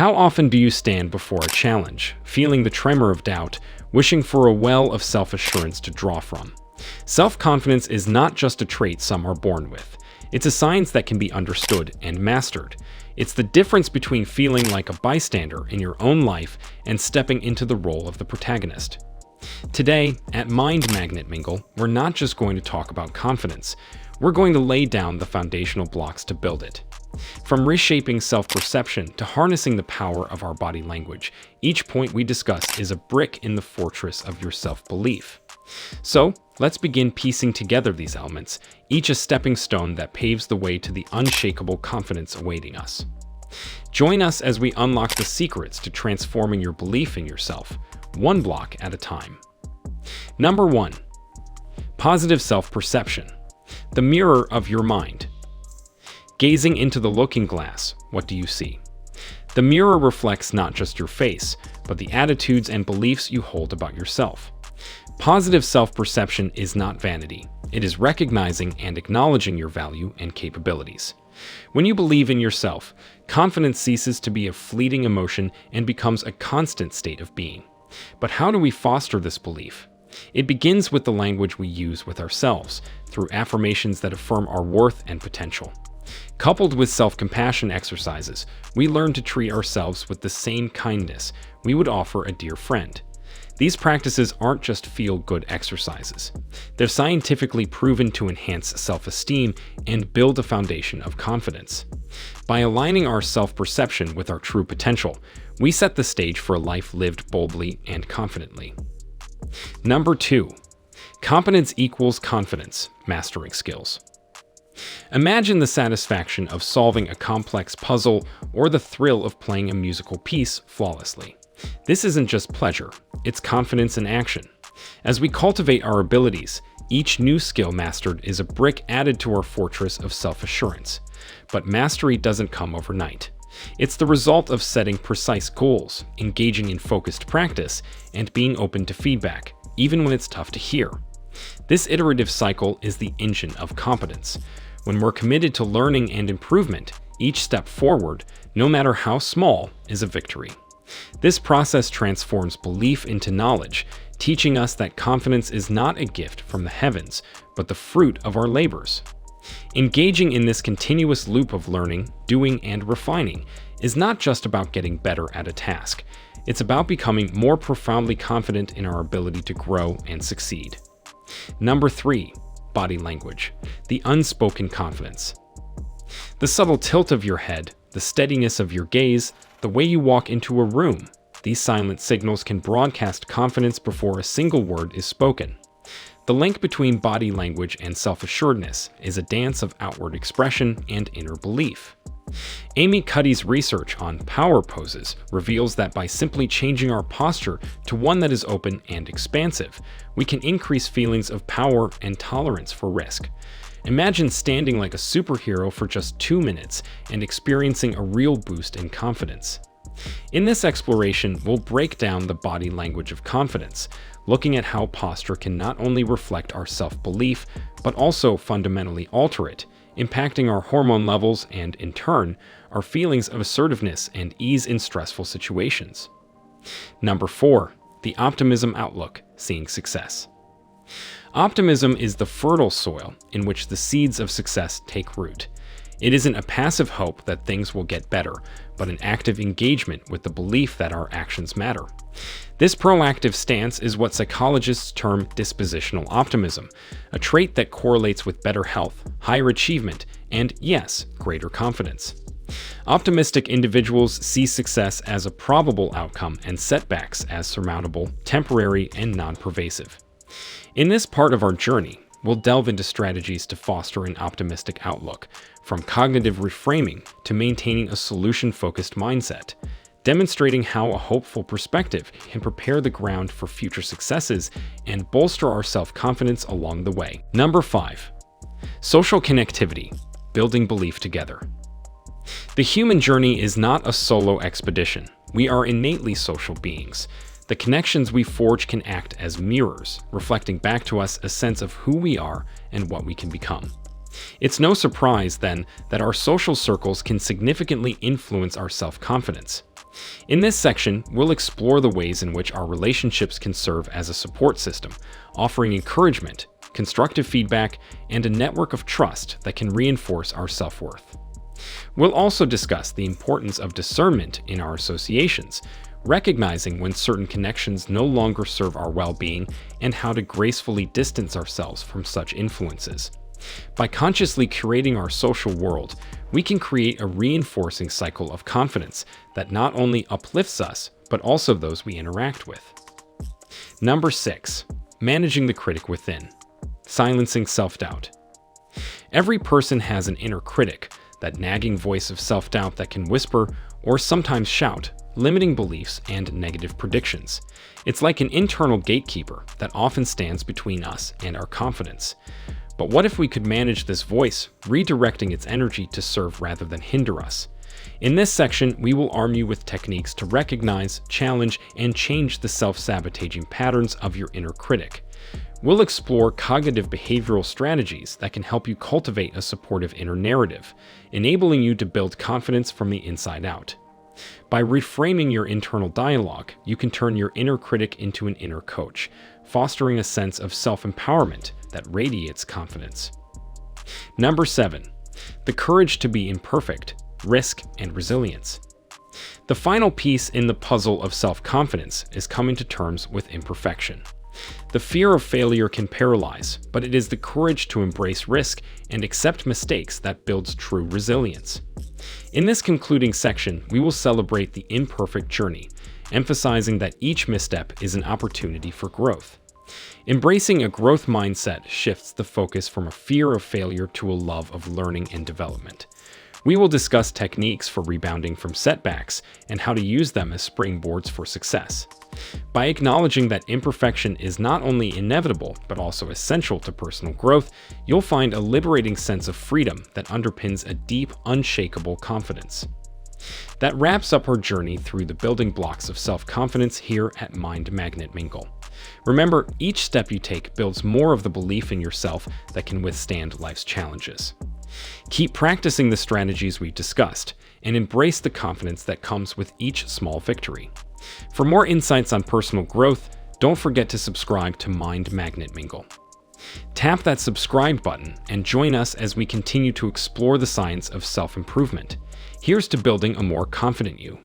How often do you stand before a challenge, feeling the tremor of doubt, wishing for a well of self-assurance to draw from? Self-confidence is not just a trait some are born with. It's a science that can be understood and mastered. It's the difference between feeling like a bystander in your own life and stepping into the role of the protagonist. Today, at Mind Magnet Mingle, we're not just going to talk about confidence. We're going to lay down the foundational blocks to build it. From reshaping self-perception to harnessing the power of our body language, each point we discuss is a brick in the fortress of your self-belief. So, let's begin piecing together these elements, each a stepping stone that paves the way to the unshakable confidence awaiting us. Join us as we unlock the secrets to transforming your belief in yourself, one block at a time. Number 1. Positive self-perception. The mirror of your mind. Gazing into the looking glass, what do you see? The mirror reflects not just your face, but the attitudes and beliefs you hold about yourself. Positive self-perception is not vanity. It is recognizing and acknowledging your value and capabilities. When you believe in yourself, confidence ceases to be a fleeting emotion and becomes a constant state of being. But how do we foster this belief? It begins with the language we use with ourselves, through affirmations that affirm our worth and potential. Coupled with self-compassion exercises, we learn to treat ourselves with the same kindness we would offer a dear friend. These practices aren't just feel-good exercises. They're scientifically proven to enhance self-esteem and build a foundation of confidence. By aligning our self-perception with our true potential, we set the stage for a life lived boldly and confidently. Number 2. Competence equals confidence, mastering skills. Imagine the satisfaction of solving a complex puzzle or the thrill of playing a musical piece flawlessly. This isn't just pleasure, it's confidence in action. As we cultivate our abilities, each new skill mastered is a brick added to our fortress of self-assurance. But mastery doesn't come overnight. It's the result of setting precise goals, engaging in focused practice, and being open to feedback, even when it's tough to hear. This iterative cycle is the engine of competence. When we're committed to learning and improvement, each step forward, no matter how small, is a victory. This process transforms belief into knowledge, teaching us that confidence is not a gift from the heavens, but the fruit of our labors. Engaging in this continuous loop of learning, doing, and refining is not just about getting better at a task. It's about becoming more profoundly confident in our ability to grow and succeed. Number 3. Body language. The unspoken confidence. The subtle tilt of your head, the steadiness of your gaze, the way you walk into a room. These silent signals can broadcast confidence before a single word is spoken. The link between body language and self-assuredness is a dance of outward expression and inner belief. Amy Cuddy's research on power poses reveals that by simply changing our posture to one that is open and expansive, we can increase feelings of power and tolerance for risk. Imagine standing like a superhero for just 2 minutes and experiencing a real boost in confidence. In this exploration, we'll break down the body language of confidence, looking at how posture can not only reflect our self-belief, but also fundamentally alter it, impacting our hormone levels and, in turn, our feelings of assertiveness and ease in stressful situations. Number 4. The optimism outlook, seeing success. Optimism is the fertile soil in which the seeds of success take root. It isn't a passive hope that things will get better, but an active engagement with the belief that our actions matter. This proactive stance is what psychologists term dispositional optimism, a trait that correlates with better health, higher achievement, and, yes, greater confidence. Optimistic individuals see success as a probable outcome and setbacks as surmountable, temporary, and non-pervasive. In this part of our journey, we'll delve into strategies to foster an optimistic outlook, from cognitive reframing to maintaining a solution-focused mindset, demonstrating how a hopeful perspective can prepare the ground for future successes and bolster our self-confidence along the way. Number 5. Social connectivity, building belief together. The human journey is not a solo expedition. We are innately social beings. The connections we forge can act as mirrors, reflecting back to us a sense of who we are and what we can become. It's no surprise, then, that our social circles can significantly influence our self-confidence. In this section, we'll explore the ways in which our relationships can serve as a support system, offering encouragement, constructive feedback, and a network of trust that can reinforce our self-worth. We'll also discuss the importance of discernment in our associations, recognizing when certain connections no longer serve our well-being and how to gracefully distance ourselves from such influences. By consciously curating our social world, we can create a reinforcing cycle of confidence that not only uplifts us, but also those we interact with. Number 6. Managing the critic within. Silencing self-doubt. Every person has an inner critic, that nagging voice of self-doubt that can whisper or sometimes shout, limiting beliefs and negative predictions. It's like an internal gatekeeper that often stands between us and our confidence. But what if we could manage this voice, redirecting its energy to serve rather than hinder us? In this section, we will arm you with techniques to recognize, challenge, and change the self-sabotaging patterns of your inner critic. We'll explore cognitive behavioral strategies that can help you cultivate a supportive inner narrative, enabling you to build confidence from the inside out. By reframing your internal dialogue, you can turn your inner critic into an inner coach, fostering a sense of self-empowerment that radiates confidence. Number 7. The courage to be imperfect, risk, and resilience. The final piece in the puzzle of self-confidence is coming to terms with imperfection. The fear of failure can paralyze, but it is the courage to embrace risk and accept mistakes that builds true resilience. In this concluding section, we will celebrate the imperfect journey, emphasizing that each misstep is an opportunity for growth. Embracing a growth mindset shifts the focus from a fear of failure to a love of learning and development. We will discuss techniques for rebounding from setbacks and how to use them as springboards for success. By acknowledging that imperfection is not only inevitable, but also essential to personal growth, you'll find a liberating sense of freedom that underpins a deep, unshakable confidence. That wraps up our journey through the building blocks of self-confidence here at Mind Magnet Mingle. Remember, each step you take builds more of the belief in yourself that can withstand life's challenges. Keep practicing the strategies we've discussed, and embrace the confidence that comes with each small victory. For more insights on personal growth, don't forget to subscribe to Mind Magnet Mingle. Tap that subscribe button and join us as we continue to explore the science of self-improvement. Here's to building a more confident you.